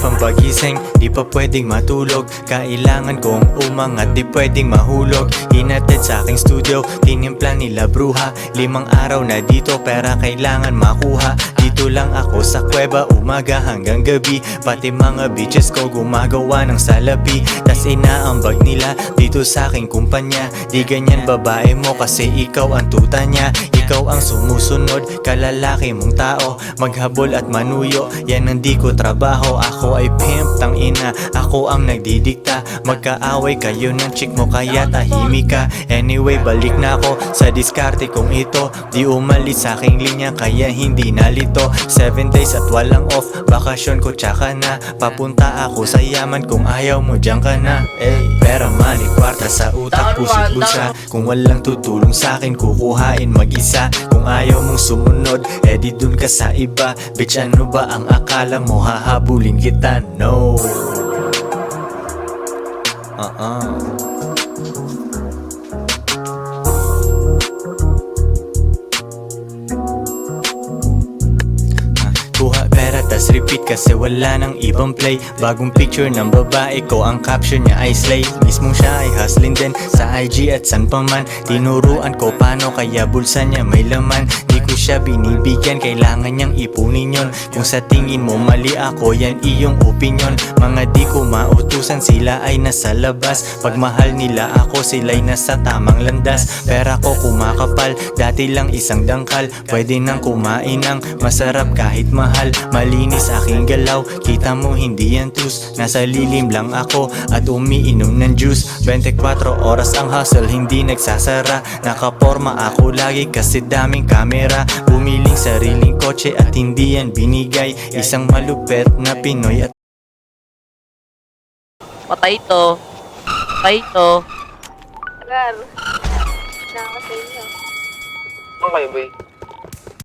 pampagising, di pa pwedeng matulog. Kailangan kong umangat, di pwedeng mahulog. Hinatid sa aking studio, tinimpla nila bruha. 5 araw na dito, pera kailangan makuha. Dito lang ako sa kuweba, umaga hanggang gabi. Pati mga bitches ko gumagawa ng salapi. Tas inaambag nila dito sa aking kumpanya. Di ganyan babae mo kasi ikaw ang tuta niya. Ikaw ang sumusunod, kalalaki mong tao. Maghabol at manuyo, yan ang di ko trabaho. Ako ay pimp, tang ina, ako ang nagdidikta. Magkaaway kayo ng chick mo kaya tahimik ka. Anyway, balik na ako sa diskarte kong ito. Di umalis sa aking linya kaya hindi nalito. 7 days at walang off, bakasyon ko tsaka na. Papunta ako sa yaman kung ayaw mo dyan ka na. Pera, money, kwarta sa utak, puso't bulsa. Kung walang tutulong sa akin, kukuhain mag-isa. Kung ayaw mong sumunod, edi dun ka sa iba. Bitch, ano ba ang akala mo? Hahabulin kita? No. Kuha pera tas repeat kasi wala nang ibang play. Bagong picture ng babae ko, ang caption niya ay slay. Mismong siya ay hustling din sa IG at san pa man. Tinuruan ko paano kaya bulsa niya may laman. Di ko siya binibigyan, kailangan niyang ipunin yon. Kung sa tingin mo mali ako, yan iyong opinion. Mga di ko mautusan, sila ay nasa labas. Pag mahal nila ako, sila'y nasa tamang landas. Pera ko kumakapal, dati lang isang dangkal. Pwede nang kumain ng masarap kahit mahal. Malinis aking galaw, kita mo hindi yan tus. Nasa lilim lang ako at umiinom ng juice. 24 oras ang hustle, hindi nagsasara. Nakaporma ako lagi kasi daming kamera. Bumiling sariling kotse at hindi yan binigay. Isang malupet na Pinoy at Patay to. Patay to. Agar. Nakaka sa inyo. Okay, boy.